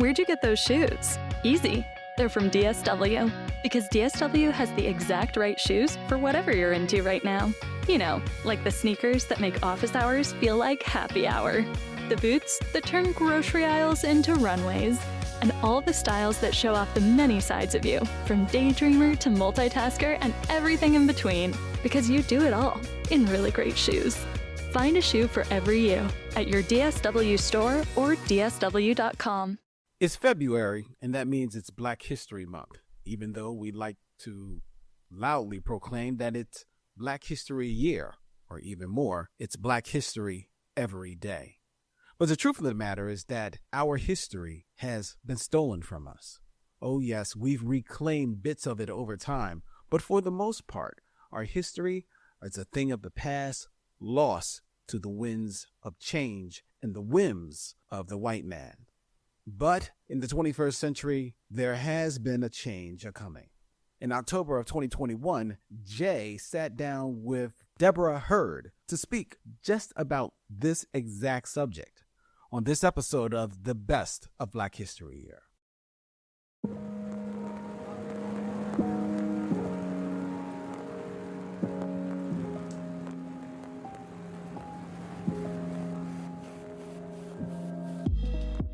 Where'd you get those shoes? Easy. They're from DSW. Because DSW has the exact right shoes for whatever you're into right now. You know, like the sneakers that make office hours feel like happy hour. The boots that turn grocery aisles into runways. And all the styles that show off the many sides of you, from daydreamer to multitasker and everything in between. Because you do it all in really great shoes. Find a shoe for every you at your DSW store or dsw.com. It's February, and that means it's Black History Month, even though we like to loudly proclaim that it's Black History Year, or even more, it's Black History every day. But the truth of the matter is that our history has been stolen from us. Oh yes, we've reclaimed bits of it over time, but for the most part, our history is a thing of the past, lost to the winds of change and the whims of the white man. But in the 21st century, there has been a change a-coming. In October of 2021, Jay sat down with Debora Heard to speak just about this exact subject on this episode of The Best of Black History Year.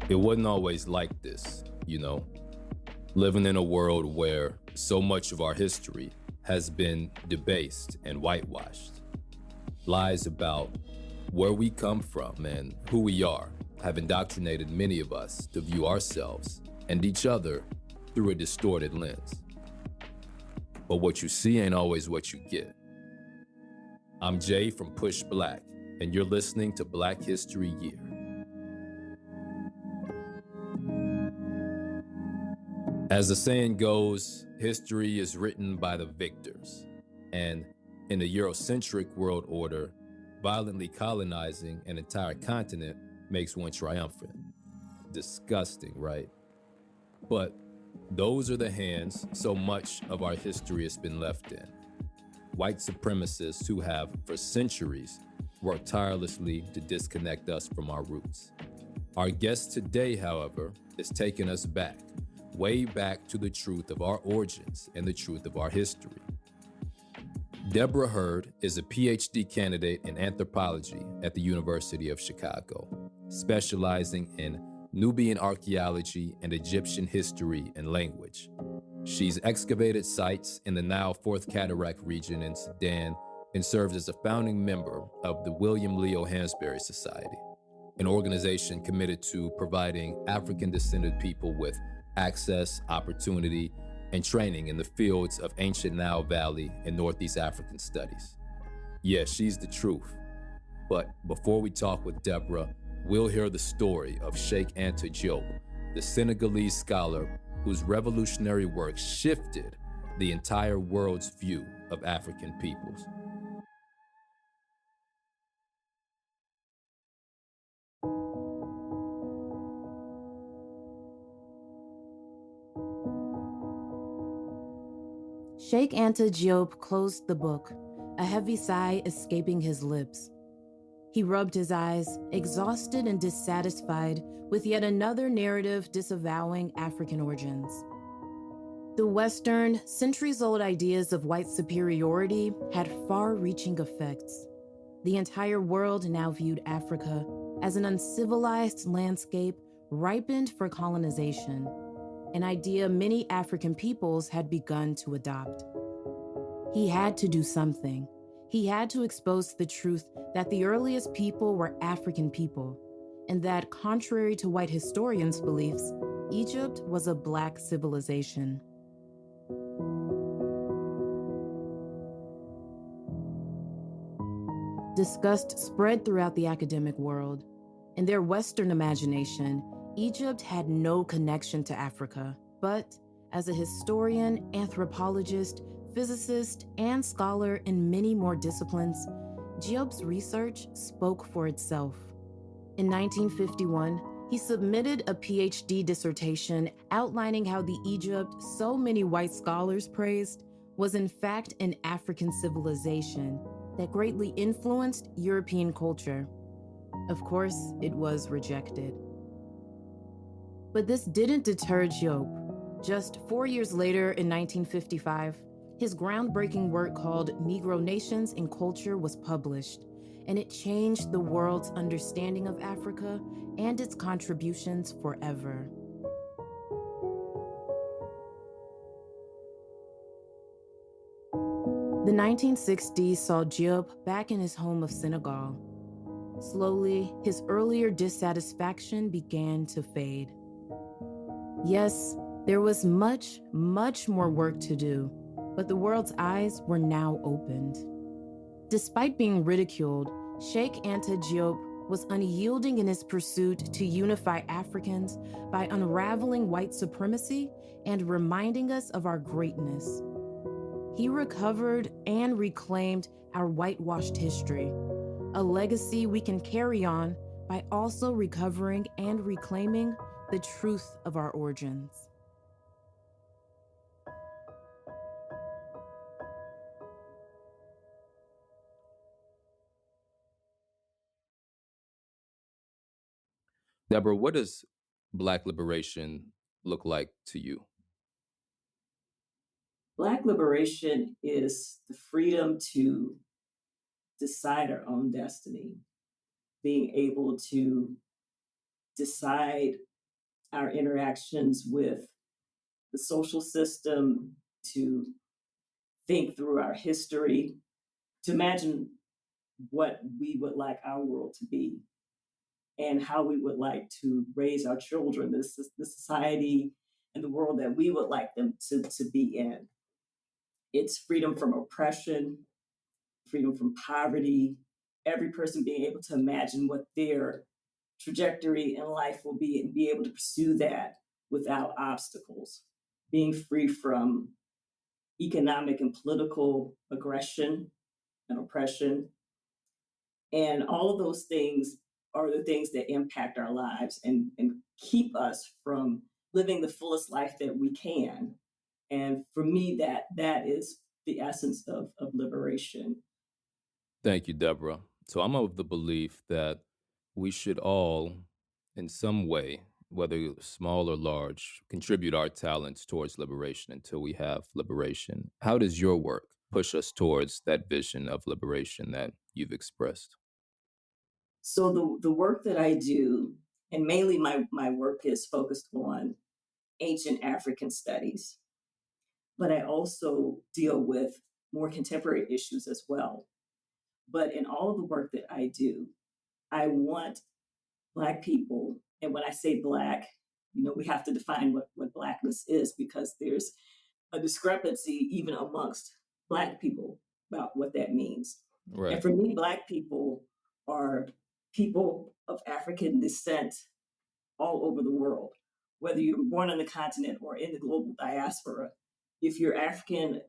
It wasn't always like this, you know, living in a world where so much of our history has been debased and whitewashed. Lies about where we come from and who we are have indoctrinated many of us to view ourselves and each other through a distorted lens. But what you see ain't always what you get. I'm Jay from PushBlack, and you're listening to Black History Year. As the saying goes, history is written by the victors. And in the Eurocentric world order, violently colonizing an entire continent makes one triumphant. Disgusting, right? But those are the hands so much of our history has been left in. White supremacists who have, for centuries, worked tirelessly to disconnect us from our roots. Our guest today, however, is taking us back, way back to the truth of our origins and the truth of our history. Debora Heard is a Ph.D. candidate in anthropology at the University of Chicago, specializing in Nubian archaeology and Egyptian history and language. She's excavated sites in the Nile Fourth Cataract region in Sudan and serves as a founding member of the William Leo Hansberry Society, an organization committed to providing African-descended people with access, opportunity, and training in the fields of ancient Nile Valley and Northeast African studies. Yeah, she's the truth. But before we talk with Debora, we'll hear the story of Cheikh Anta Diop, the Senegalese scholar whose revolutionary work shifted the entire world's view of African peoples. Cheikh Anta Diop closed the book, a heavy sigh escaping his lips. He rubbed his eyes, exhausted and dissatisfied with yet another narrative disavowing African origins. The Western, centuries-old ideas of white superiority had far-reaching effects. The entire world now viewed Africa as an uncivilized landscape ripened for colonization, an idea many African peoples had begun to adopt. He had to do something. He had to expose the truth that the earliest people were African people, and that, contrary to white historians' beliefs, Egypt was a Black civilization. Disgust spread throughout the academic world. In their Western imagination, Egypt had no connection to Africa, but as a historian, anthropologist, physicist, and scholar in many more disciplines, Diop's research spoke for itself. In 1951, he submitted a PhD dissertation outlining how the Egypt so many white scholars praised was in fact an African civilization that greatly influenced European culture. Of course, it was rejected. But this didn't deter Diop. Just 4 years later, in 1955, his groundbreaking work called Negro Nations and Culture was published, and it changed the world's understanding of Africa and its contributions forever. The 1960s saw Diop back in his home of Senegal. Slowly, his earlier dissatisfaction began to fade. Yes, there was much, much more work to do, but the world's eyes were now opened. Despite being ridiculed, Sheikh Anta Diop was unyielding in his pursuit to unify Africans by unraveling white supremacy and reminding us of our greatness. He recovered and reclaimed our whitewashed history, a legacy we can carry on by also recovering and reclaiming the truth of our origins. Deborah, what does Black liberation look like to you? Black liberation is the freedom to decide our own destiny, being able to decide our interactions with the social system, to think through our history, to imagine what we would like our world to be and how we would like to raise our children, the society and the world that we would like them to be in. It's freedom from oppression, freedom from poverty, every person being able to imagine what their trajectory in life will be and be able to pursue that without obstacles, being free from economic and political aggression and oppression. And all of those things are the things that impact our lives and keep us from living the fullest life that we can. And for me, that is the essence of liberation. Thank you, Deborah. So I'm of the belief that we should all, in some way, whether small or large, contribute our talents towards liberation until we have liberation. How does your work push us towards that vision of liberation that you've expressed? So the work that I do, and mainly my work is focused on ancient African studies, but I also deal with more contemporary issues as well. But in all of the work that I do, I want Black people, and when I say Black, we have to define what Blackness is, because there's a discrepancy even amongst Black people about what that means. Right. And for me, Black people are people of African descent all over the world, whether you're born on the continent or in the global diaspora. If you're African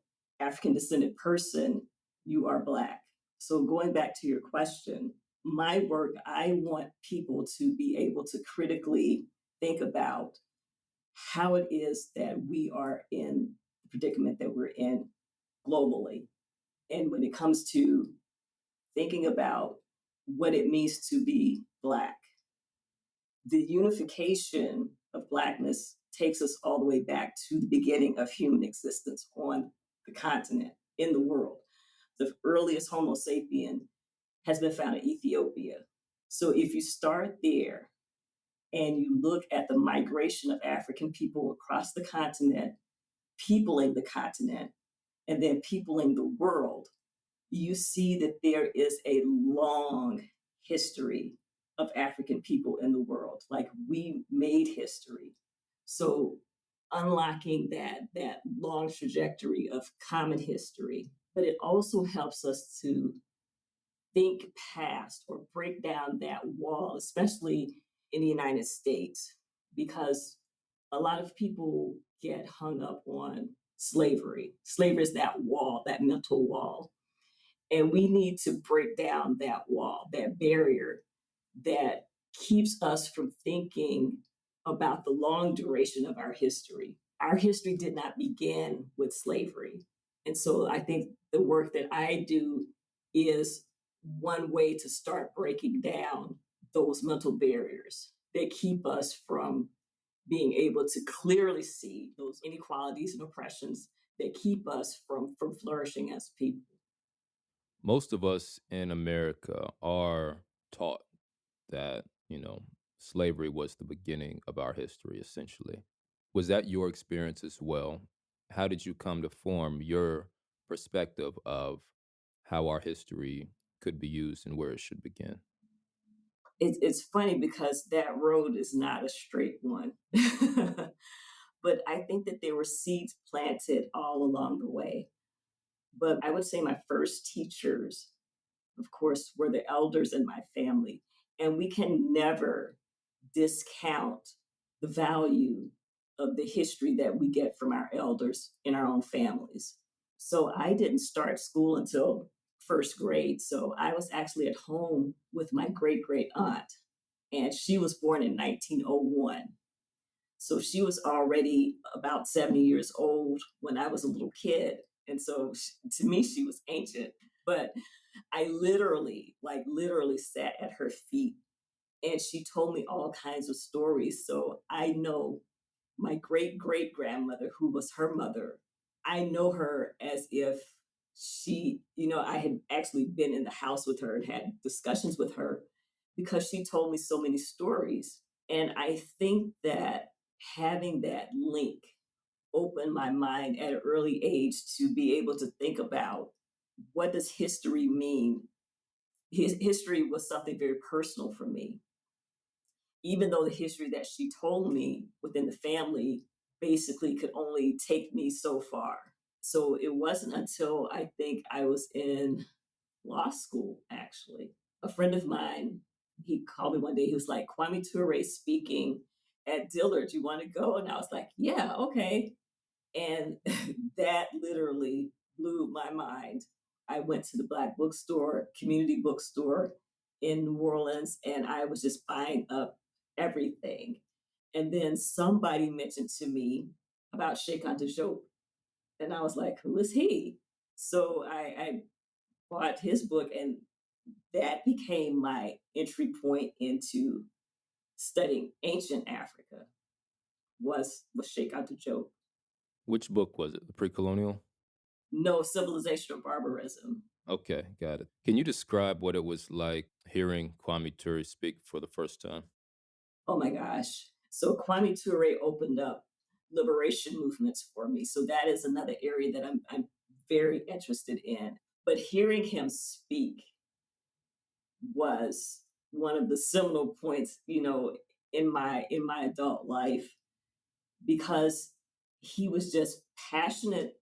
descended person, you are Black. So going back to your question, my work, I want people to be able to critically think about how it is that we are in the predicament that we're in globally. And when it comes to thinking about what it means to be Black, the unification of Blackness takes us all the way back to the beginning of human existence on the continent, in the world. The earliest Homo sapien has been found in Ethiopia. So if you start there and you look at the migration of African people across the continent, peopling the continent, and then peopling the world, you see that there is a long history of African people in the world. Like, we made history. So unlocking that long trajectory of common history, but it also helps us to think past or break down that wall, especially in the United States, because a lot of people get hung up on slavery. Slavery is that wall, that mental wall. And we need to break down that wall, that barrier that keeps us from thinking about the long duration of our history. Our history did not begin with slavery. And so I think the work that I do is one way to start breaking down those mental barriers that keep us from being able to clearly see those inequalities and oppressions that keep us from flourishing as people. Most of us in America are taught that, slavery was the beginning of our history, essentially. Was that your experience as well? How did you come to form your perspective of how our history could be used and where it should begin? It's funny because that road is not a straight one. But I think that there were seeds planted all along the way. But I would say my first teachers, of course, were the elders in my family. And we can never discount the value of the history that we get from our elders in our own families. So I didn't start school until first grade. So I was actually at home with my great great aunt, and she was born in 1901. So she was already about 70 years old when I was a little kid. And so to me, she was ancient. But I literally sat at her feet, and she told me all kinds of stories. So I know my great great grandmother, who was her mother, I know her as if I had actually been in the house with her and had discussions with her because she told me so many stories. And I think that having that link opened my mind at an early age to be able to think about what does history mean. History was something very personal for me, even though the history that she told me within the family basically could only take me so far. So it wasn't until I think I was in law school, actually. A friend of mine, he called me one day. He was like, Kwame Ture speaking at Dillard. You want to go? And I was like, yeah, okay. And that literally blew my mind. I went to the Black bookstore, community bookstore in New Orleans, and I was just buying up everything. And then somebody mentioned to me about Sheikh Anta Diop. And I was like, who is he? So I bought his book, and that became my entry point into studying ancient Africa was Sheikh Anta Diop. Which book was it? The Pre-Colonial? No, Civilization or Barbarism. Okay, got it. Can you describe what it was like hearing Kwame Ture speak for the first time? Oh my gosh. So Kwame Ture opened up liberation movements for me. So that is another area that I'm very interested in. But hearing him speak was one of the seminal points, in my adult life, because he was just passionate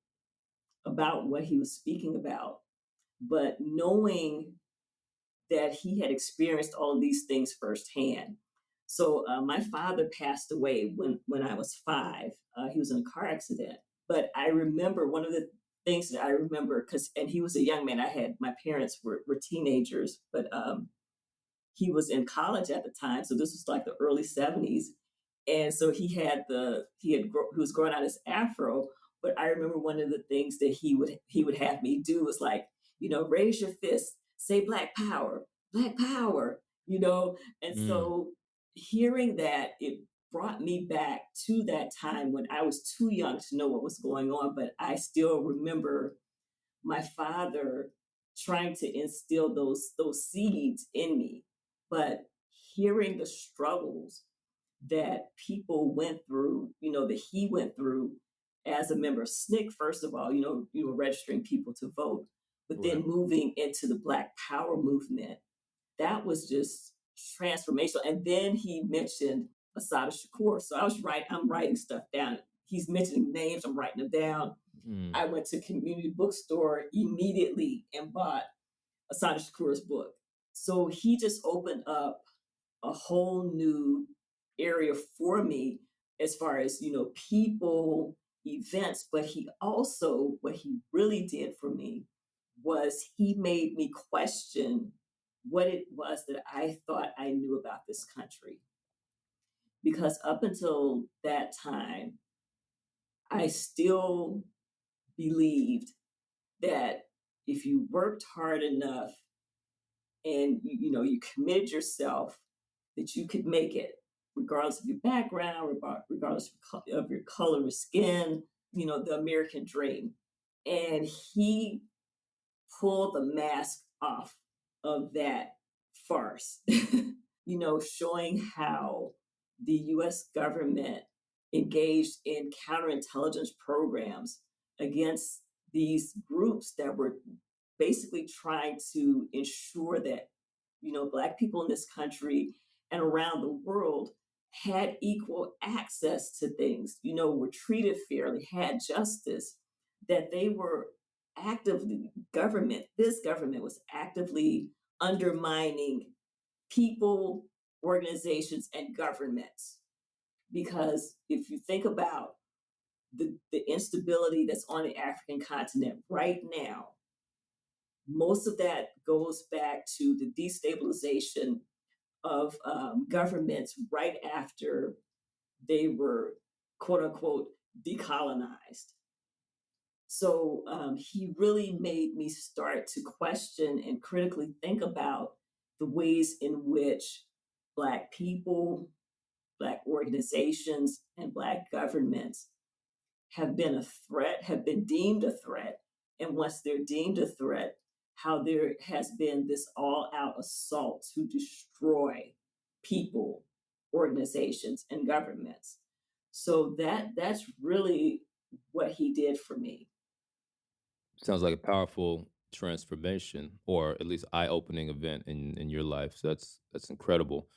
about what he was speaking about. But knowing that he had experienced all of these things firsthand. So my father passed away when I was 5. He was in a car accident. But I remember one of the things that I remember, and he was a young man. My parents were teenagers, but he was in college at the time. So this was like the early 70s. And so he was growing out his afro. But I remember one of the things that he would have me do was like, raise your fist, say Black Power, Black Power, And so hearing that, it brought me back to that time when I was too young to know what was going on. But I still remember my father trying to instill those seeds in me. But hearing the struggles that people went through, that he went through as a member of SNCC, first of all, registering people to vote, but then Right. moving into the Black Power movement, that was just transformational. And then he mentioned Assata Shakur. So I'm writing stuff down. He's mentioning names, I'm writing them down. I went to community bookstore immediately and bought Assata Shakur's book. So he just opened up a whole new area for me as far as, people, events. But what he really did for me was he made me question what it was that I thought I knew about this country. Because up until that time, I still believed that if you worked hard enough and you committed yourself, that you could make it. regardless of your background, regardless of your color of skin, the American dream. And he pulled the mask off of that farce, showing how the US government engaged in counterintelligence programs against these groups that were basically trying to ensure that, Black people in this country and around the world had equal access to things, were treated fairly, had justice, that they were this government was actively undermining people, organizations, and governments. Because if you think about the instability that's on the African continent right now, most of that goes back to the destabilization of governments right after they were, quote unquote, decolonized. So he really made me start to question and critically think about the ways in which Black people, Black organizations, and Black governments have been a threat, have been deemed a threat. And once they're deemed a threat, how there has been this all out assault to destroy people, organizations, and governments. So that's really what he did for me. Sounds like a powerful transformation, or at least eye-opening event in your life. So that's incredible.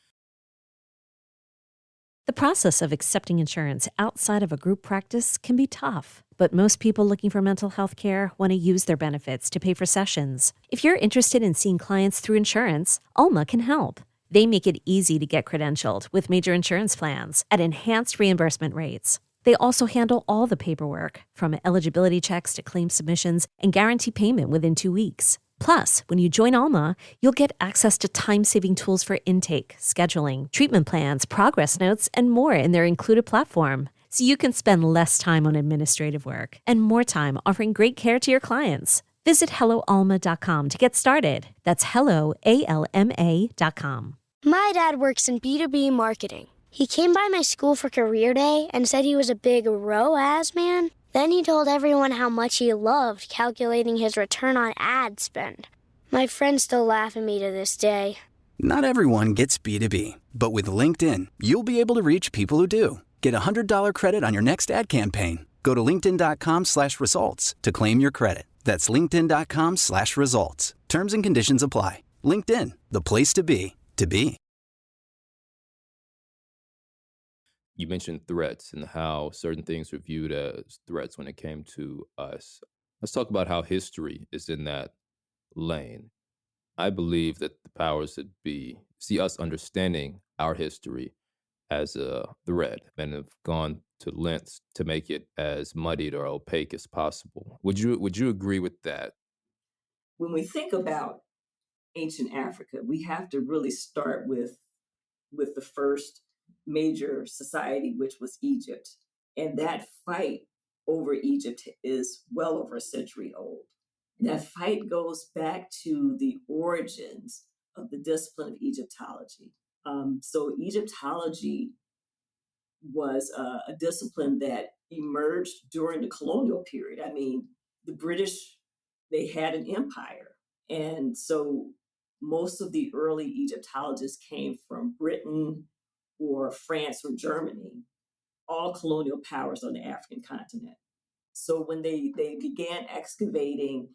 The process of accepting insurance outside of a group practice can be tough, but most people looking for mental health care want to use their benefits to pay for sessions. If you're interested in seeing clients through insurance, Alma can help. They make it easy to get credentialed with major insurance plans at enhanced reimbursement rates. They also handle all the paperwork, from eligibility checks to claim submissions, and guarantee payment within 2 weeks. Plus, when you join Alma, you'll get access to time-saving tools for intake, scheduling, treatment plans, progress notes, and more in their included platform. So you can spend less time on administrative work and more time offering great care to your clients. Visit HelloAlma.com to get started. That's HelloAlma.com. My dad works in B2B marketing. He came by my school for career day and said he was a big ROAS man. Then he told everyone how much he loved calculating his return on ad spend. My friends still laugh at me to this day. Not everyone gets B2B, but with LinkedIn, you'll be able to reach people who do. Get a $100 credit on your next ad campaign. Go to linkedin.com/results to claim your credit. That's linkedin.com/results. Terms and conditions apply. LinkedIn, the place to be, to be. You mentioned threats and how certain things were viewed as threats when it came to us. Let's talk about how history is in that lane. I believe that the powers that be see us understanding our history as a threat and have gone to lengths to make it as muddied or opaque as possible. Would you agree with that? When we think about ancient Africa, we have to really start with the first major society, which was Egypt. And that fight over Egypt is well over a century old. That fight goes back to the origins of the discipline of Egyptology. So Egyptology was a discipline that emerged during the colonial period. I mean, the British, they had an empire. And so most of the early Egyptologists came from Britain or France or Germany, all colonial powers on the African continent. So when they began excavating,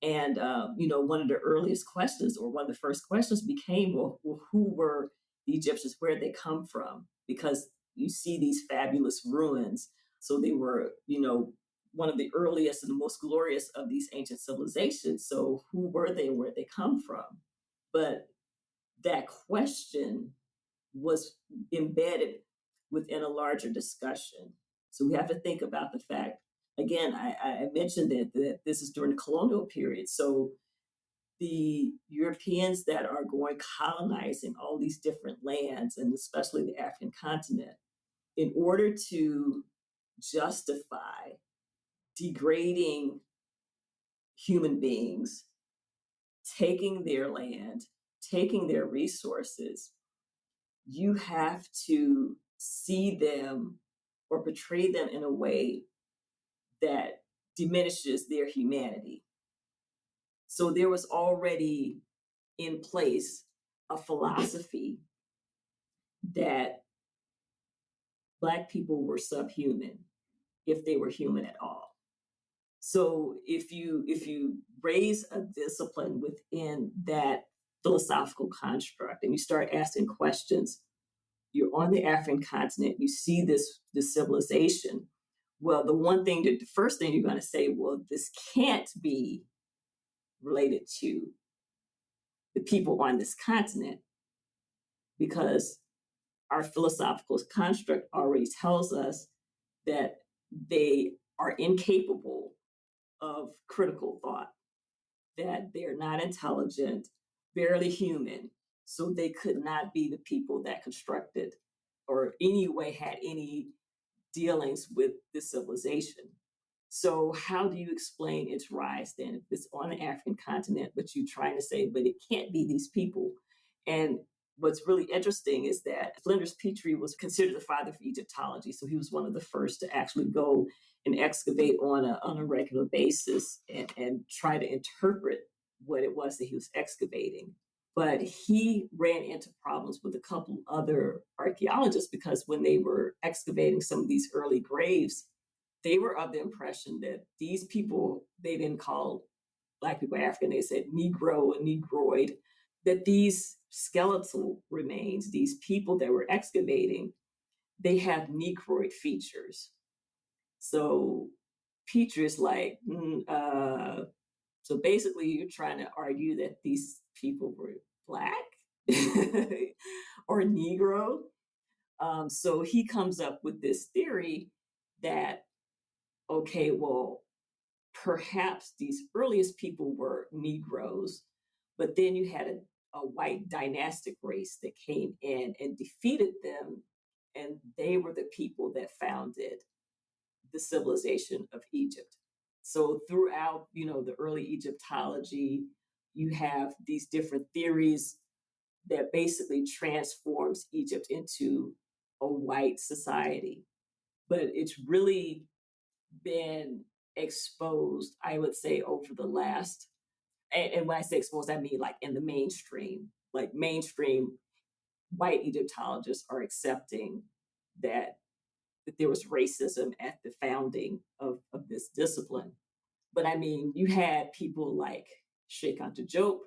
and one of the earliest questions, or one of the first questions, became, well, who were the Egyptians? Where did they come from? Because you see these fabulous ruins. So they were, one of the earliest and the most glorious of these ancient civilizations. So who were they? Where did they come from? But that question was embedded within a larger discussion. So we have to think about the fact, again, I mentioned that this is during the colonial period. So the Europeans that are going colonizing all these different lands, and especially the African continent, in order to justify degrading human beings, taking their land, taking their resources, you have to see them or portray them in a way that diminishes their humanity. So there was already in place a philosophy that Black people were subhuman if they were human at all. So if you raise a discipline within that philosophical construct and you start asking questions, you're on the African continent, you see this civilization. Well, the first thing you're going to say, well, this can't be related to the people on this continent, because our philosophical construct already tells us that they are incapable of critical thought, that they're not intelligent, barely human. So they could not be the people that constructed or anyway had any dealings with this civilization. So how do you explain its rise then? If it's on the African continent, but you're trying to say, but it can't be these people. And what's really interesting is that Flinders Petrie was considered the father of Egyptology. So he was one of the first to actually go and excavate on a regular basis and try to interpret what it was that he was excavating. But he ran into problems with a couple other archaeologists, because when they were excavating some of these early graves, they were of the impression that these people, they didn't call Black people African, they said Negro and Negroid, that these skeletal remains, these people that were excavating, they have Negroid features. So Petrie is like, so basically you're trying to argue that these people were Black or Negro. So he comes up with this theory that, okay, well, perhaps these earliest people were Negroes, but then you had a white dynastic race that came in and defeated them, and they were the people that founded the civilization of Egypt. So throughout, the early Egyptology, you have these different theories that basically transforms Egypt into a white society. But it's really been exposed, I would say, over the last, and when I say exposed, I mean like in the mainstream, like mainstream white Egyptologists are accepting that there was racism at the founding of this discipline. But I mean, you had people like Sheikh Anta Diop,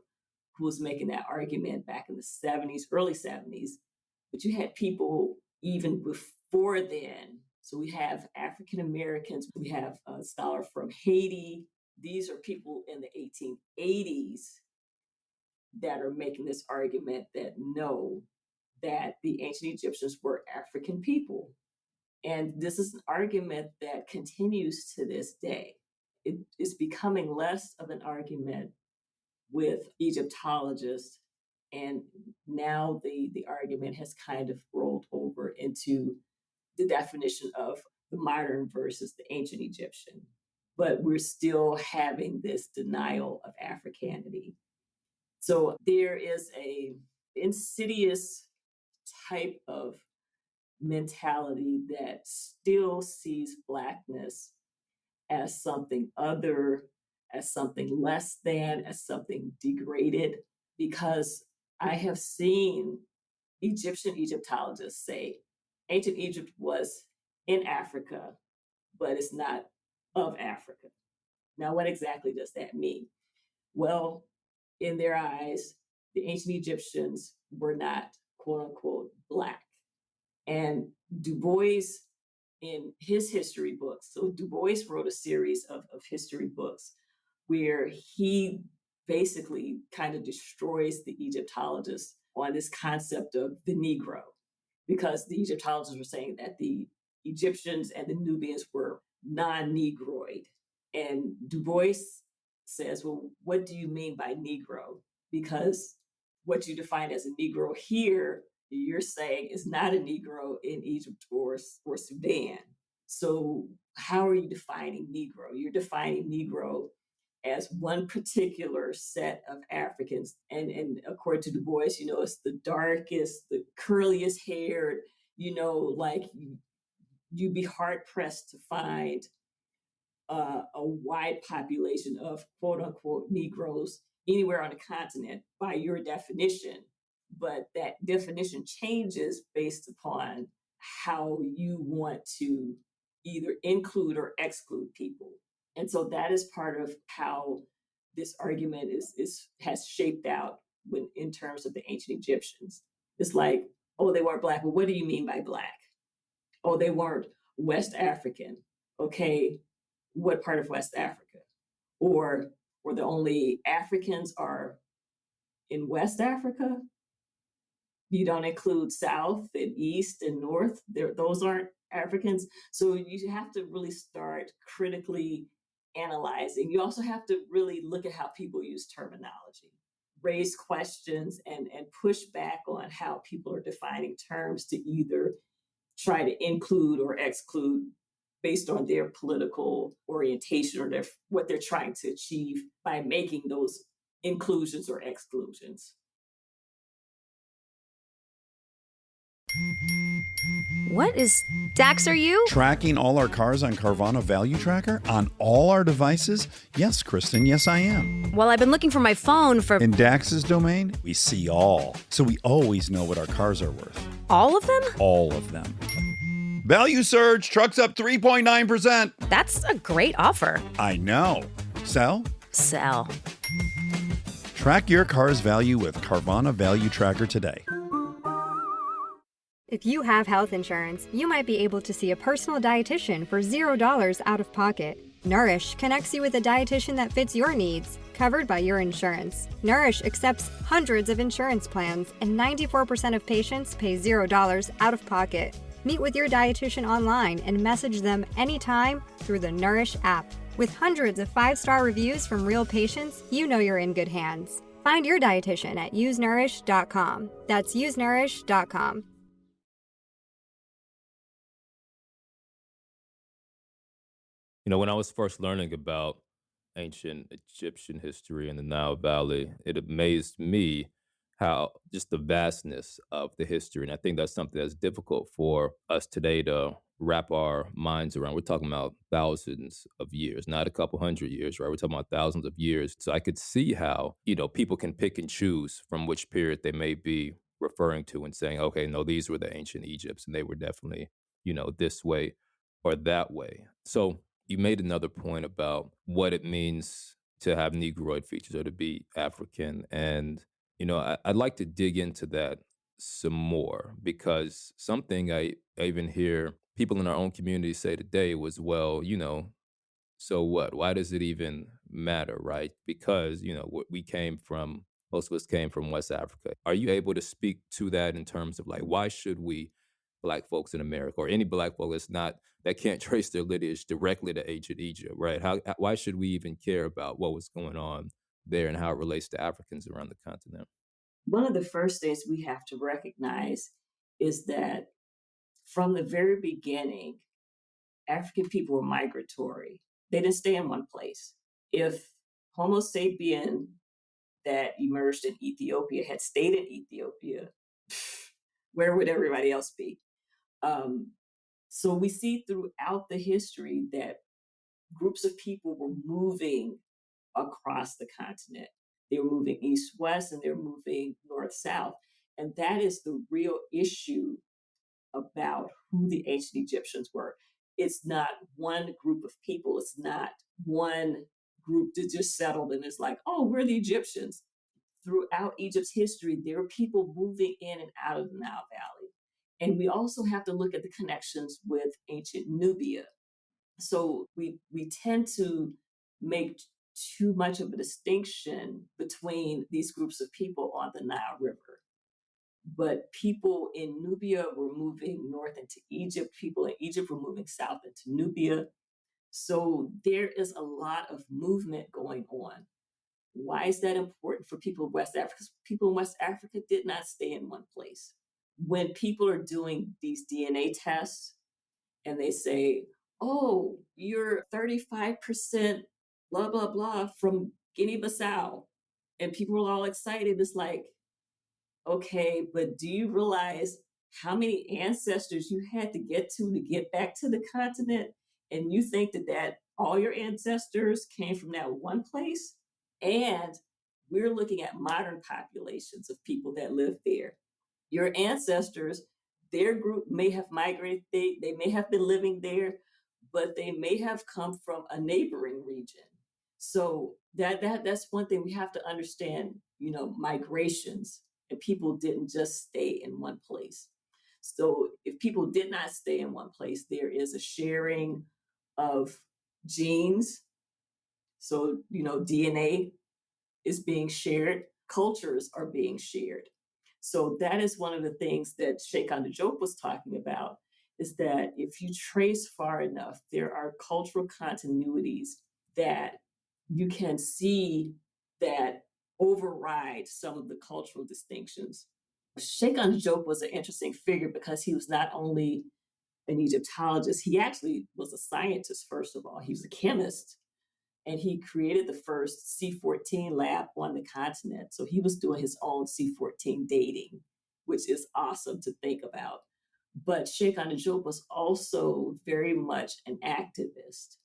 who was making that argument back in the 70s, early 70s. But you had people even before then. So we have African Americans, we have a scholar from Haiti. These are people in the 1880s that are making this argument that no, that the ancient Egyptians were African people. And this is an argument that continues to this day. It is becoming less of an argument with Egyptologists. And now the argument has kind of rolled over into the definition of the modern versus the ancient Egyptian. But we're still having this denial of Africanity. So there is a insidious type of mentality that still sees Blackness as something other, as something less than, as something degraded, because I have seen Egyptologists say ancient Egypt was in Africa, but it's not of Africa. Now, what exactly does that mean? Well, in their eyes, the ancient Egyptians were not, quote unquote, Black. And Du Bois, in his history books, so Du Bois wrote a series of history books where he basically kind of destroys the Egyptologists on this concept of the Negro, because the Egyptologists were saying that the Egyptians and the Nubians were non-Negroid. And Du Bois says, well, what do you mean by Negro? Because what you define as a Negro here, you're saying is not a Negro in Egypt or Sudan. So how are you defining Negro? You're defining Negro as one particular set of Africans. And according to Du Bois, it's the darkest, the curliest haired, like you'd be hard pressed to find a wide population of quote unquote Negroes anywhere on the continent by your definition. But that definition changes based upon how you want to either include or exclude people. And so that is part of how this argument has shaped out in terms of the ancient Egyptians. It's like, oh, they weren't Black. Well, what do you mean by Black? Oh, they weren't West African. Okay, what part of West Africa? Or the only Africans are in West Africa? You don't include South and East and North. Those aren't Africans. So you have to really start critically analyzing. You also have to really look at how people use terminology, raise questions, and push back on how people are defining terms to either try to include or exclude based on their political orientation or what they're trying to achieve by making those inclusions or exclusions. What is Dax, are you? Tracking all our cars on Carvana Value Tracker on all our devices? Yes, Kristen, yes, I am. Well, I've been looking for my phone for... In Dax's domain, we see all. So we always know what our cars are worth. All of them? All of them. Value surge, trucks up 3.9%. That's a great offer. I know. Sell? Sell. Track your car's value with Carvana Value Tracker today. If you have health insurance, you might be able to see a personal dietitian for $0 out of pocket. Nourish connects you with a dietitian that fits your needs, covered by your insurance. Nourish accepts hundreds of insurance plans, and 94% of patients pay $0 out of pocket. Meet with your dietitian online and message them anytime through the Nourish app. With hundreds of 5-star reviews from real patients, you know you're in good hands. Find your dietitian at usenourish.com. That's usenourish.com. When I was first learning about ancient Egyptian history in the Nile Valley, it amazed me how just the vastness of the history. And I think that's something that's difficult for us today to wrap our minds around. We're talking about thousands of years, not a couple hundred years, right? We're talking about thousands of years. So I could see how, people can pick and choose from which period they may be referring to and saying, okay, no, these were the ancient Egypts and they were definitely, this way or that way. So you made another point about what it means to have Negroid features or to be African. And, I'd like to dig into that some more, because something I even hear people in our own community say today was, well, so what? Why does it even matter, right? Because, most of us came from West Africa. Are you able to speak to that in terms of like, why should we, Black folks in America, or any Black folk that can't trace their lineage directly to ancient Egypt, right? Why should we even care about what was going on there and how it relates to Africans around the continent? One of the first things we have to recognize is that from the very beginning, African people were migratory. They didn't stay in one place. If Homo sapien that emerged in Ethiopia had stayed in Ethiopia, where would everybody else be? So we see throughout the history that groups of people were moving across the continent. They were moving east-west and they were moving north-south. And that is the real issue about who the ancient Egyptians were. It's not one group of people. It's not one group that just settled and it's like, oh, we're the Egyptians. Throughout Egypt's history, there were people moving in and out of the Nile Valley. And we also have to look at the connections with ancient Nubia. So we tend to make too much of a distinction between these groups of people on the Nile River. But people in Nubia were moving north into Egypt. People in Egypt were moving south into Nubia. So there is a lot of movement going on. Why is that important for people in West Africa? Because people in West Africa did not stay in one place. When people are doing these DNA tests and they say, oh, you're 35% blah, blah, blah, from Guinea-Bissau. And people were all excited. It's like, okay, but do you realize how many ancestors you had to get back to the continent? And you think that all your ancestors came from that one place? And we're looking at modern populations of people that live there. Your ancestors, their group may have migrated, they may have been living there, but they may have come from a neighboring region. So that's one thing we have to understand, migrations, and people didn't just stay in one place. So if people did not stay in one place, there is a sharing of genes. So, DNA is being shared, cultures are being shared. So that is one of the things that Sheikh Anta Diop was talking about, is that if you trace far enough, there are cultural continuities that you can see that override some of the cultural distinctions. Sheikh Anta Diop was an interesting figure because he was not only an Egyptologist, he actually was a scientist, first of all. He was a chemist, and he created the first C14 lab on the continent. So he was doing his own C14 dating, which is awesome to think about. But Sheikh Anta Diop was also very much an activist.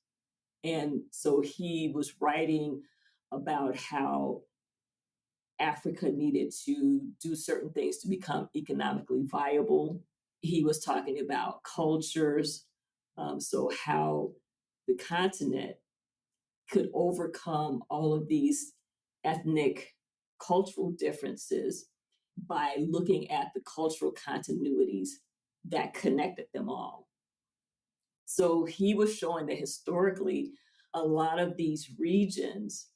And so he was writing about how Africa needed to do certain things to become economically viable. He was talking about cultures, so how the continent could overcome all of these ethnic cultural differences by looking at the cultural continuities that connected them all. So he was showing that historically, a lot of these regions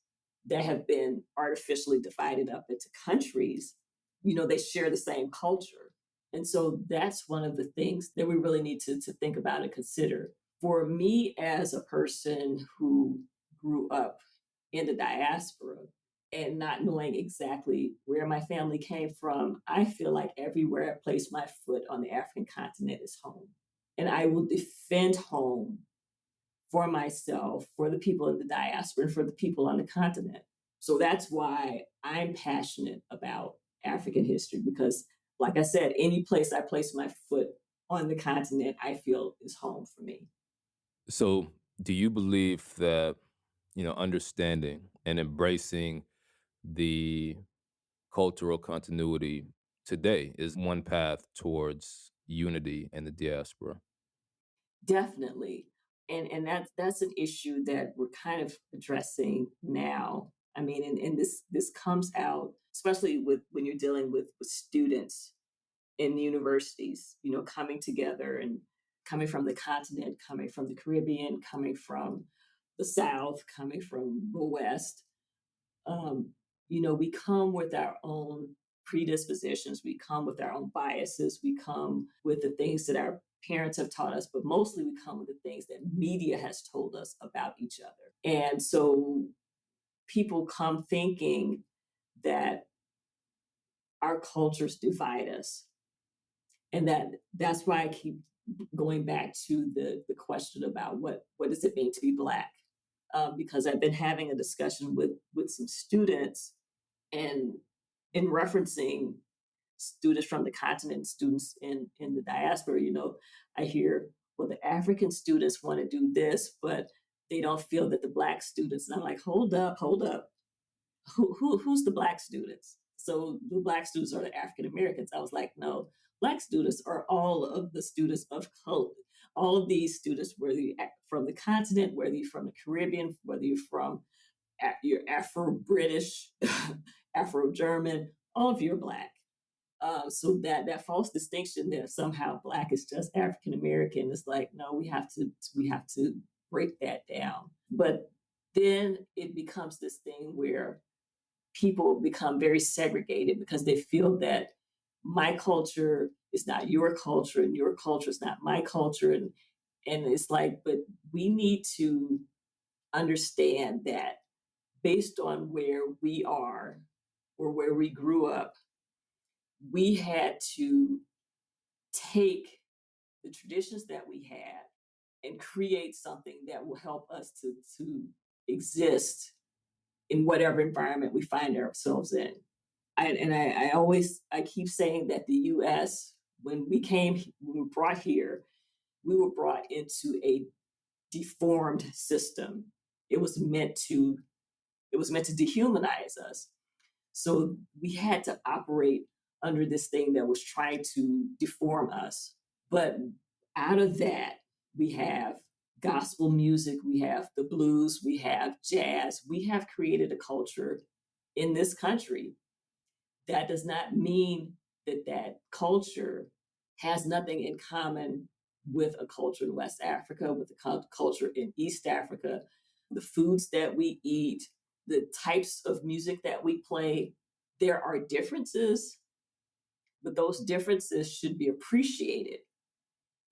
that have been artificially divided up into countries, they share the same culture. And so that's one of the things that we really need to think about and consider. For me, as a person who grew up in the diaspora and not knowing exactly where my family came from, I feel like everywhere I place my foot on the African continent is home. And I will defend home for myself, for the people in the diaspora, and for the people on the continent. So that's why I'm passionate about African history, because, like I said, any place I place my foot on the continent, I feel is home for me. So do you believe that, understanding and embracing the cultural continuity today is one path towards unity in the diaspora? Definitely. And that's an issue that we're kind of addressing now. I mean, and this comes out, especially when you're dealing with students in universities, coming together and coming from the continent, coming from the Caribbean, coming from the South, coming from the West. We come with our own predispositions, we come with our own biases, we come with the things that our parents have taught us, but mostly we come with the things that media has told us about each other. And so people come thinking that our cultures divide us. And that's why I keep going back to the question about what does it mean to be Black? Because I've been having a discussion with some students, and in referencing students from the continent, students in the diaspora, I hear, well, the African students want to do this, but they don't feel that the Black students. And I'm like, hold up. Who's the Black students? So the Black students are the African Americans. I was like, no, Black students are all of the students of color. All of these students, whether you're from the continent, whether you're from the Caribbean, whether you're Afro-British, Afro-German, all of you are Black. So that false distinction that somehow Black is just African American is like, no, we have to break that down. But then it becomes this thing where people become very segregated because they feel that my culture is not your culture and your culture is not my culture. And it's like, but we need to understand that based on where we are or where we grew up, we had to take the traditions that we had and create something that will help us to exist in whatever environment we find ourselves in. I keep saying that the U.S., when we were brought here, we were brought into a deformed system. It was meant to dehumanize us. So we had to operate under this thing that was trying to deform us. But out of that, we have gospel music, we have the blues, we have jazz. We have created a culture in this country. That does not mean that culture has nothing in common with a culture in West Africa, with a culture in East Africa. The foods that we eat, the types of music that we play, there are differences, but those differences should be appreciated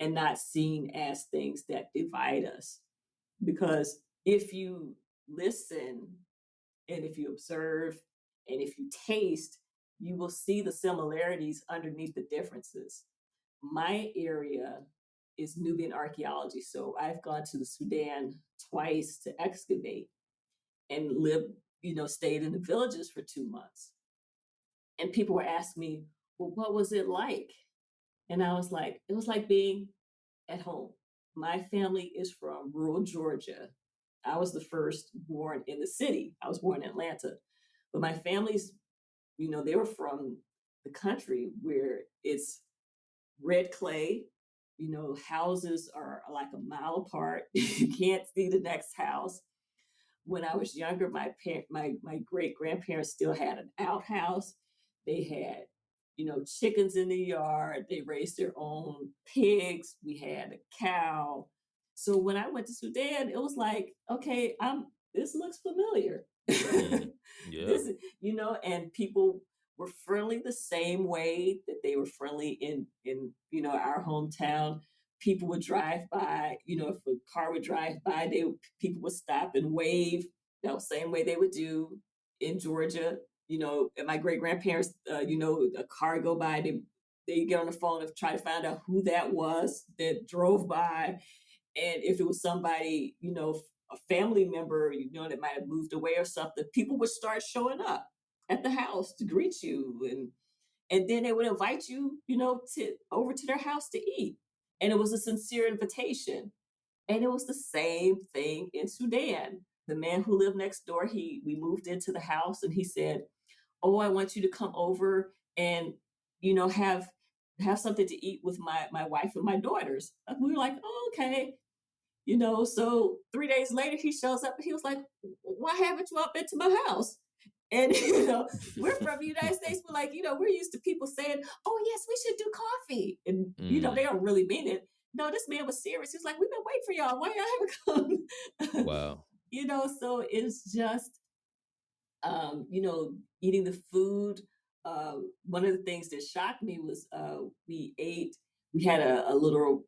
and not seen as things that divide us. Because if you listen and if you observe and if you taste, you will see the similarities underneath the differences. My area is Nubian archaeology. So I've gone to the Sudan twice to excavate and lived, stayed in the villages for 2 months. And people were asking me, well, what was it like? And I was like, it was like being at home. My family is from rural Georgia. I was the first born in the city. I was born in Atlanta. But my family's, they were from the country where it's red clay. Houses are like a mile apart. You can't see the next house. When I was younger, my great grandparents still had an outhouse. They had, chickens in the yard. They raised their own pigs. We had a cow. So when I went to Sudan, it was like, okay, this looks familiar. Yeah. This, and people were friendly the same way that they were friendly in our hometown. People would drive by, if a car would drive by, people would stop and wave, same way they would do in Georgia. And my great grandparents, a car go by, they get on the phone and try to find out who that was that drove by. And if it was somebody, a family member, that might have moved away or something, people would start showing up at the house to greet you. And then they would invite you, over to their house to eat. And it was a sincere invitation. And it was the same thing in Sudan. The man who lived next door, we moved into the house and he said, oh, I want you to come over and, have something to eat with my wife and my daughters. And we were like, oh, okay. So 3 days later, he shows up and he was like, why haven't you up into my house? And, we're from the United States. We're like, we're used to people saying, oh, yes, we should do coffee. And, they don't really mean it. No, this man was serious. He was like, we've been waiting for y'all. Why y'all haven't come? Wow. So it's just, eating the food. One of the things that shocked me was we had a little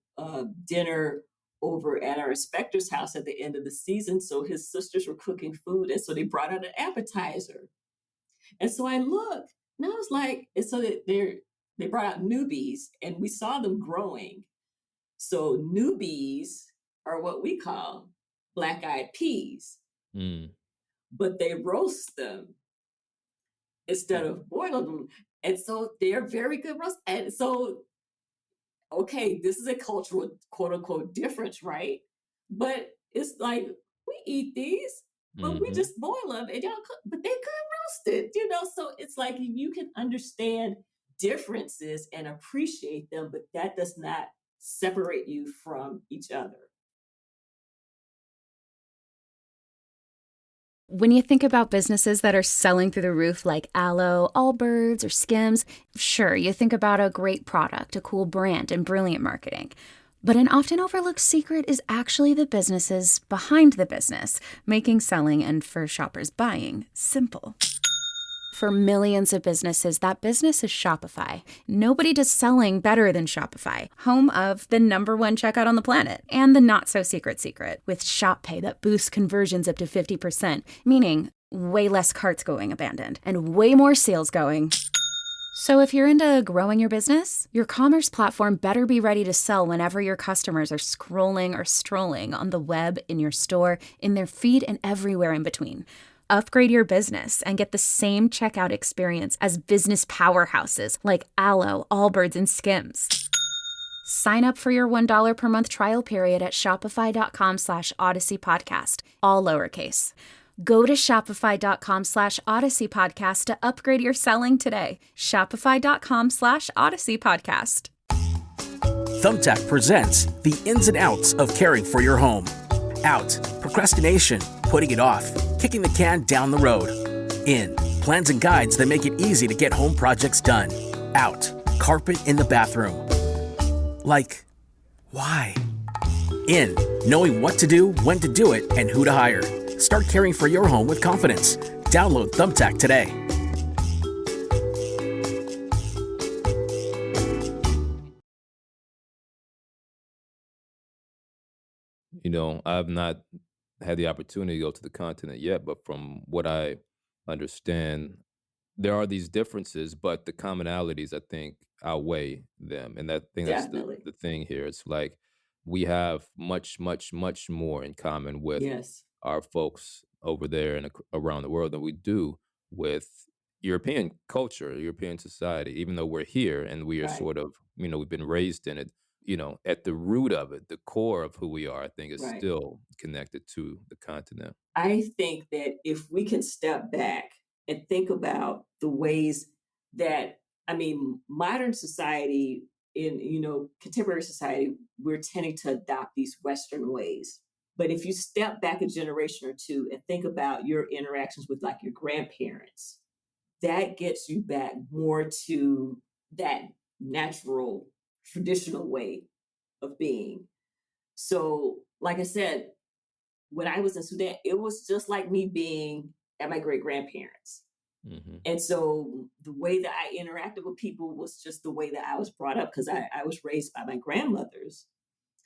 dinner over at our inspector's house at the end of the season. So his sisters were cooking food. And so they brought out an appetizer. And so I looked and I was like, and so they brought out newbies and we saw them growing. So newbies are what we call black-eyed peas, but they roast them instead of boiling them. And so they're very good roast. And so, okay, this is a cultural quote unquote difference, right? But it's like, we eat these, but we just boil them and y'all cook, but they could roast it, so it's like you can understand differences and appreciate them, but that does not separate you from each other. When you think about businesses that are selling through the roof like Aloe, Allbirds, or Skims, sure, you think about a great product, a cool brand, and brilliant marketing. But an often overlooked secret is actually the businesses behind the business, making selling and, for shoppers, buying simple. For millions of businesses, that business is Shopify. Nobody does selling better than Shopify, home of the #1 checkout on the planet, and the not-so-secret secret, with Shop Pay that boosts conversions up to 50%, meaning way less carts going abandoned, and way more sales going So if you're into growing your business, your commerce platform better be ready to sell whenever your customers are scrolling or strolling on the web, in your store, in their feed, and everywhere in between. Upgrade your business and get the same checkout experience as business powerhouses like Aloe, Allbirds, and Skims. Sign up for your $1 per month trial period at shopify.com/Odyssey Podcast, all lowercase. Go to shopify.com/Odyssey Podcast to upgrade your selling today. Shopify.com/Odyssey Podcast. Thumbtack presents the ins and outs of caring for your home. Out, procrastination, putting it off, kicking the can down the road. In, plans and guides that make it easy to get home projects done. Out, carpet in the bathroom. Like, why? In, knowing what to do, when to do it, and who to hire. Start caring for your home with confidence. Download Thumbtack today. You know, I've not had the opportunity to go to the continent yet, but from what I understand, there are these differences, but the commonalities, I think, outweigh them. And that thing that's Definitely. the thing here. It's like we have much, much, much more in common with Yes. our folks over there and around the world than we do with European culture, European society, even though we're here and we are Right. sort of, we've been raised in it. At the root of it, the core of who we are, I think, is Right. still connected to the continent. I think that if we can step back and think about the ways that, modern society, contemporary society, we're tending to adopt these Western ways. But if you step back a generation or two and think about your interactions with like your grandparents, that gets you back more to that natural, traditional way of being. So, like I said, when I was in Sudan, it was just like me being at my great grandparents. Mm-hmm. And so the way that I interacted with people was just the way that I was brought up because I was raised by my grandmothers.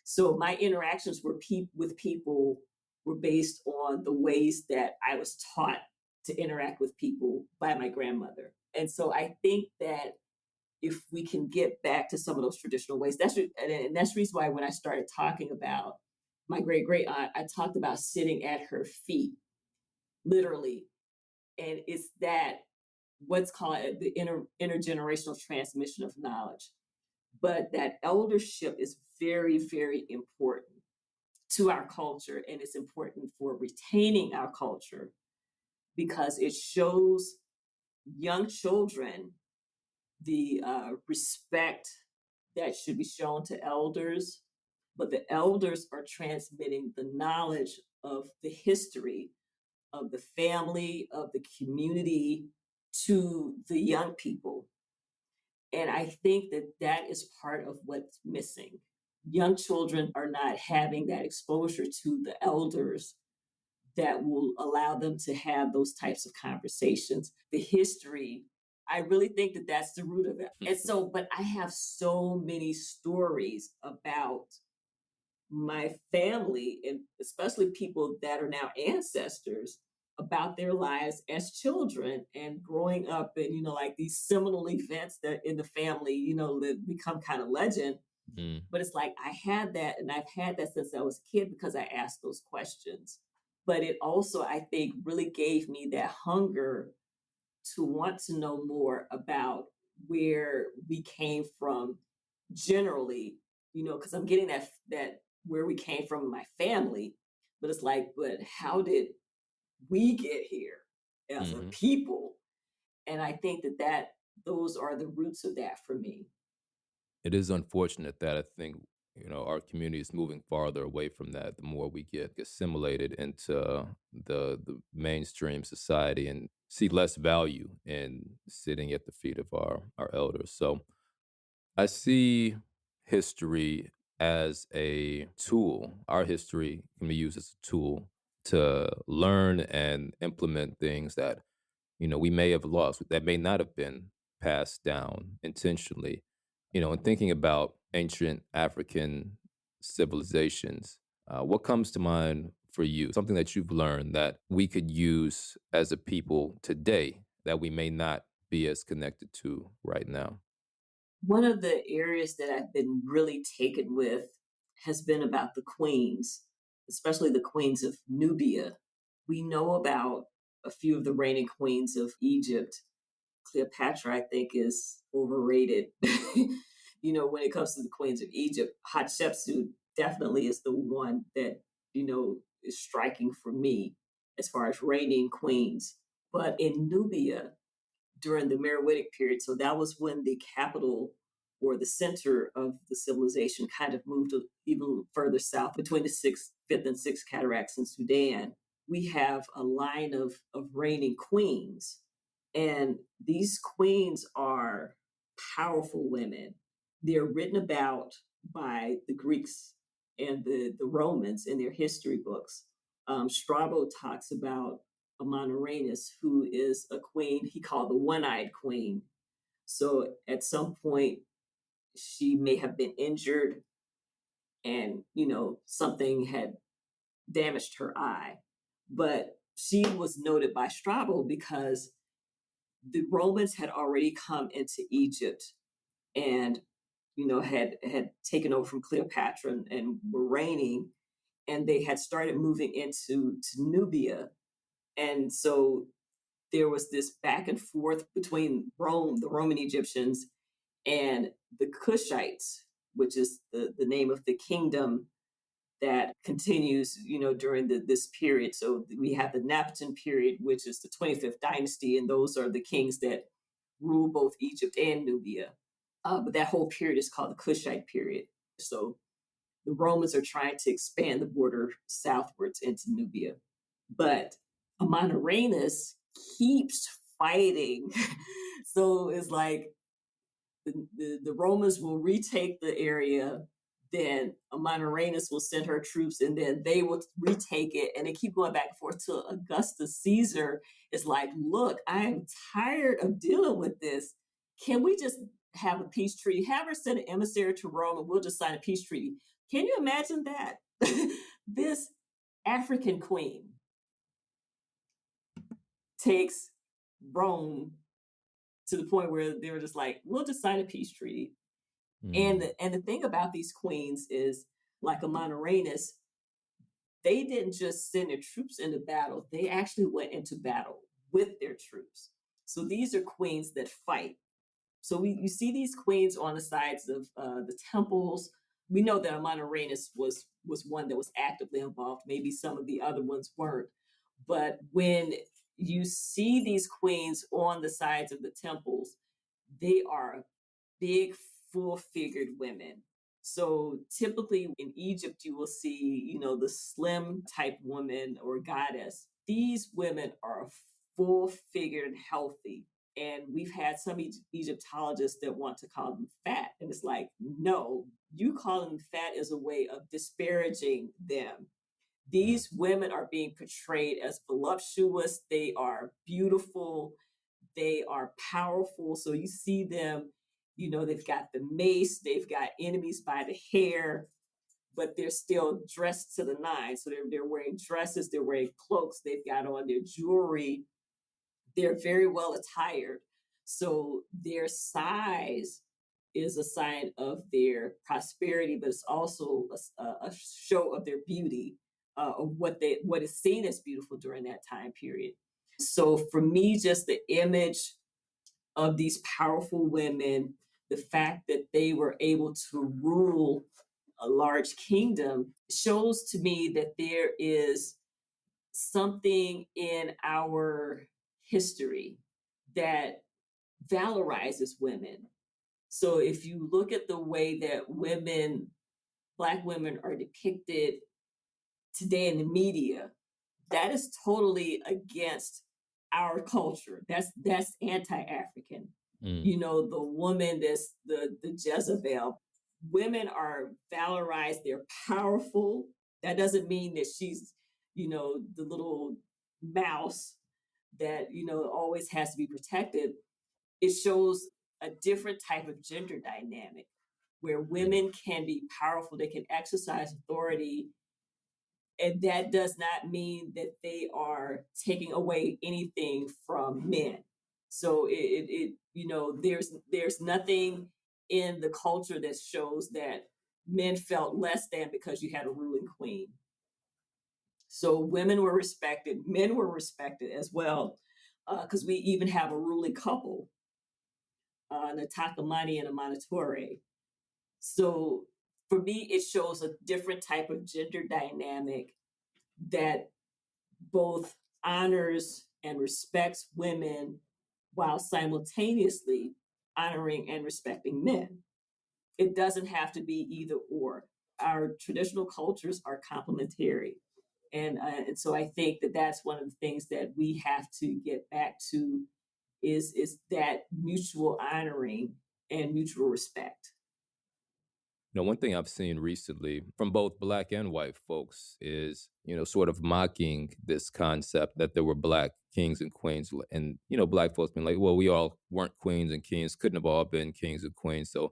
So my interactions with people were based on the ways that I was taught to interact with people by my grandmother. And so I think that if we can get back to some of those traditional ways, that's the reason why when I started talking about my great great aunt, I talked about sitting at her feet, literally. And it's that what's called the intergenerational transmission of knowledge. But that eldership is very, very important to our culture. And it's important for retaining our culture because it shows young children the respect that should be shown to elders, but the elders are transmitting the knowledge of the history of the family, of the community to the young people. And I think that that is part of what's missing. Young children are not having that exposure to the elders that will allow them to have those types of conversations. The history, I really think that that's the root of it. And so, but I have so many stories about my family, and especially people that are now ancestors, about their lives as children and growing up and, like these seminal events that in the family, that become kind of legend. Mm. But it's like I had that, and I've had that since I was a kid because I asked those questions. But it also, I think, really gave me that hunger to want to know more about where we came from generally, because I'm getting that where we came from in my family, but it's like, but how did we get here as a people? And I think that those are the roots of that for me. It is unfortunate that I think, our community is moving farther away from that the more we get assimilated into the mainstream society and see less value in sitting at the feet of our elders. So I see history as a tool. Our history can be used as a tool to learn and implement things that, we may have lost, that may not have been passed down intentionally. And thinking about ancient African civilizations, what comes to mind for you? Something that you've learned that we could use as a people today that we may not be as connected to right now? One of the areas that I've been really taken with has been about the queens, especially the queens of Nubia. We know about a few of the reigning queens of Egypt. Cleopatra, I think, is overrated. When it comes to the queens of Egypt, Hatshepsut definitely is the one that, is striking for me as far as reigning queens. But in Nubia, during the Meroitic period, so that was when the capital or the center of the civilization kind of moved even further south between the fifth and sixth cataracts in Sudan. We have a line of reigning queens. And these queens are powerful women. They're written about by the Greeks and the Romans in their history books. Strabo talks about Amanirenas, who is a queen he called the one-eyed queen. So at some point, she may have been injured and, something had damaged her eye. But she was noted by Strabo because the Romans had already come into Egypt and, had taken over from Cleopatra and were reigning, and they had started moving into Nubia. And so there was this back and forth between Rome, the Roman Egyptians, and the Cushites, which is the name of the kingdom that continues, during this period. So we have the Napatan period, which is the 25th dynasty, and those are the kings that rule both Egypt and Nubia. But that whole period is called the Cushite period. So the Romans are trying to expand the border southwards into Nubia. But Amanirenas keeps fighting. So it's like the Romans will retake the area, then Amanirenas will send her troops, and then they will retake it, and they keep going back and forth till Augustus Caesar is like, look, I'm tired of dealing with this. Can we just have a peace treaty? Have her send an emissary to Rome, and we'll just sign a peace treaty. Can you imagine that? This African queen takes Rome to the point where they were just like, we'll just sign a peace treaty. And the thing about these queens is, like Amanirenas, they didn't just send their troops into battle. They actually went into battle with their troops. So these are queens that fight. So you see these queens on the sides of the temples. We know that Amanirenas was one that was actively involved. Maybe some of the other ones weren't. But when you see these queens on the sides of the temples, they are big, full-figured women. So typically in Egypt, you will see, the slim type woman or goddess. These women are full-figured and healthy. And we've had some Egyptologists that want to call them fat. And it's like, no, you calling them fat is a way of disparaging them. These women are being portrayed as voluptuous. They are beautiful. They are powerful. So you see them, they've got the mace, they've got enemies by the hair, but they're still dressed to the nines. So they're wearing dresses, they're wearing cloaks, they've got on their jewelry. They're very well attired. So their size is a sign of their prosperity, but it's also a show of their beauty, of what is seen as beautiful during that time period. So for me, just the image of these powerful women, the fact that they were able to rule a large kingdom, shows to me that there is something in our history that valorizes women. So if you look at the way that Black women are depicted today in the media, that is totally against our culture. That's anti-African. The woman that's the Jezebel. Women are valorized, they're powerful. That doesn't mean that she's, the little mouse that, always has to be protected. It shows a different type of gender dynamic where women can be powerful, they can exercise authority. And that does not mean that they are taking away anything from men. So there's nothing in the culture that shows that men felt less than because you had a ruling queen. So women were respected, men were respected as well, because we even have a ruling couple, an Atakamani and a Manatore. So for me, it shows a different type of gender dynamic that both honors and respects women while simultaneously honoring and respecting men. It doesn't have to be either or. Our traditional cultures are complementary. And so I think that that's one of the things that we have to get back to is that mutual honoring and mutual respect. One thing I've seen recently from both Black and white folks is, sort of mocking this concept that there were Black kings and queens. And, Black folks being like, well, we all weren't queens and kings, couldn't have all been kings and queens. So it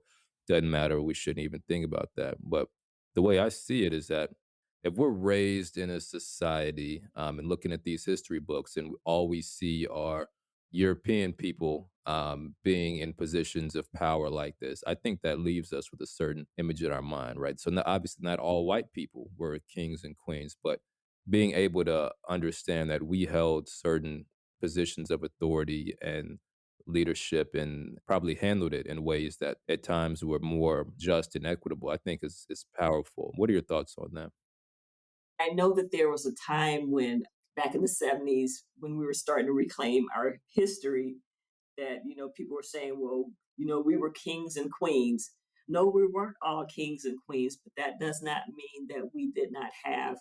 doesn't matter. We shouldn't even think about that. But the way I see it is that if we're raised in a society and looking at these history books and all we see are European people being in positions of power like this, I think that leaves us with a certain image in our mind, right? So obviously not all white people were kings and queens, but being able to understand that we held certain positions of authority and leadership and probably handled it in ways that at times were more just and equitable, I think is powerful. What are your thoughts on that? I know that there was a time when, back in the 70s, when we were starting to reclaim our history, that, people were saying, well, we were kings and queens. No, we weren't all kings and queens, but that does not mean that we did not have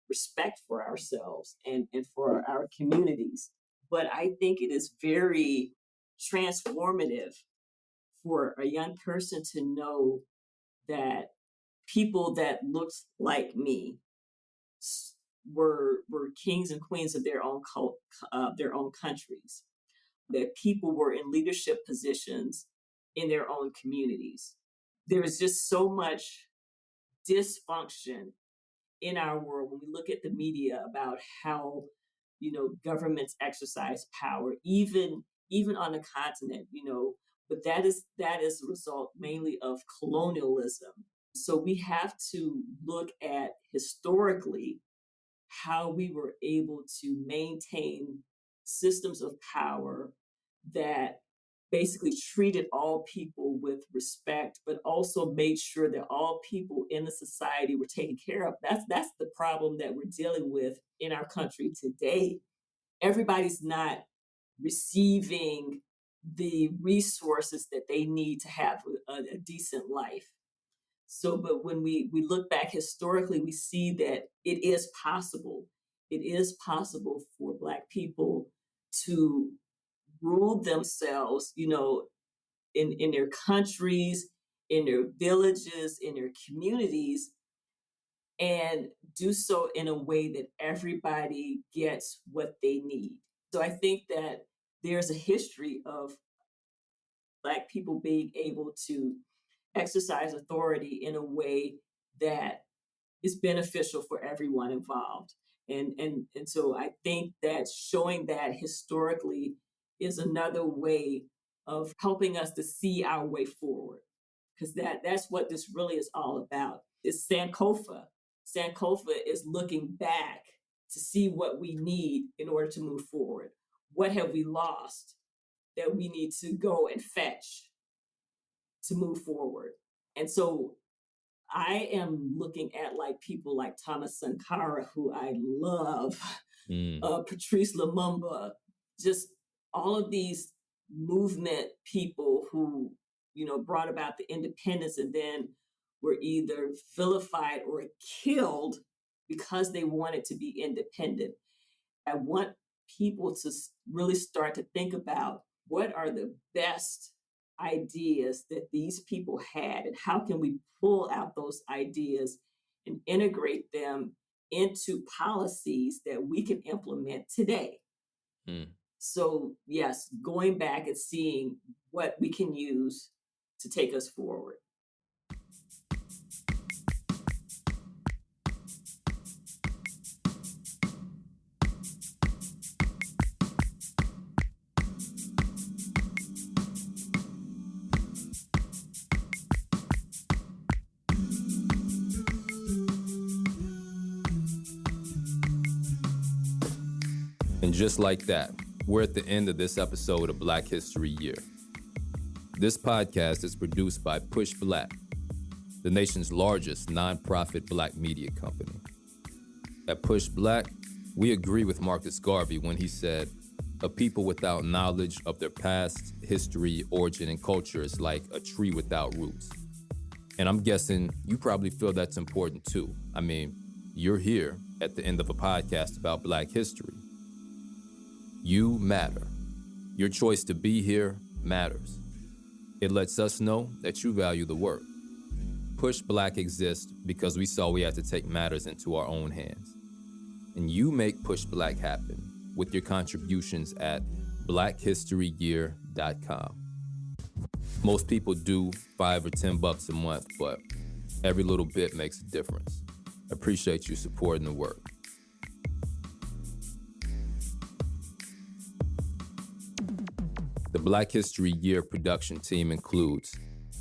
respect for ourselves and for our communities. But I think it is very transformative for a young person to know that people that looked like me were kings and queens of their own countries, that people were in leadership positions in their own communities. There is just so much dysfunction in our world when we look at the media about how governments exercise power, even on the continent, but that is a result mainly of colonialism. So we have to look at historically how we were able to maintain systems of power that basically treated all people with respect, but also made sure that all people in the society were taken care of. That's the problem that we're dealing with in our country today. Everybody's not receiving the resources that they need to have a decent life. So, but when we look back historically, we see that it is possible. It is possible for Black people to rule themselves, in their countries, in their villages, in their communities, and do so in a way that everybody gets what they need. So I think that there's a history of Black people being able to exercise authority in a way that is beneficial for everyone involved. And so I think that showing that historically is another way of helping us to see our way forward, because that's what this really is all about. It's Sankofa. Sankofa is looking back to see what we need in order to move forward. What have we lost that we need to go and fetch to move forward? And so I am looking at people like Thomas Sankara, who I love, Patrice Lumumba, just all of these movement people who, brought about the independence and then were either vilified or killed because they wanted to be independent. I want people to really start to think about what are the best ideas that these people had and how can we pull out those ideas and integrate them into policies that we can implement today. So yes, going back and seeing what we can use to take us forward. And just like that, we're at the end of this episode of Black History Year. This podcast is produced by PushBlack, the nation's largest nonprofit Black media company. At PushBlack, we agree with Marcus Garvey when he said, "A people without knowledge of their past, history, origin, and culture is like a tree without roots." And I'm guessing you probably feel that's important too. I mean, you're here at the end of a podcast about Black history. You matter. Your choice to be here matters. It lets us know that you value the work. PushBlack exists because we saw we had to take matters into our own hands. And you make PushBlack happen with your contributions at blackhistoryyear.com. Most people do $5 or $10 a month, but every little bit makes a difference. Appreciate you supporting the work. The Black History Year production team includes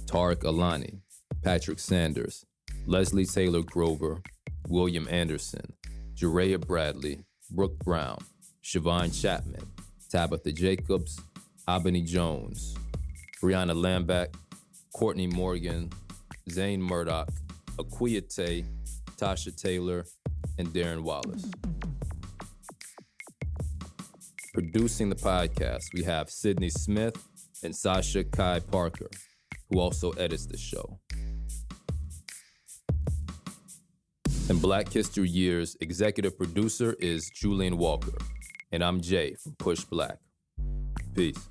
Tariq Alani, Patrick Sanders, Leslie Taylor Grover, William Anderson, Jareyah Bradley, Brooke Brown, Siobhan Chapman, Tabitha Jacobs, Ebony Jones, Brianna Lambach, Courtney Morgan, Zane Murdoch, Aquia Tay, Tasha Taylor, and Darren Wallace. Producing the podcast, we have Cydney Smith and Sasha Kai Parker, who also edits the show. And Black History Year's executive producer is Julian Walker, and I'm Jay from PushBlack. Peace.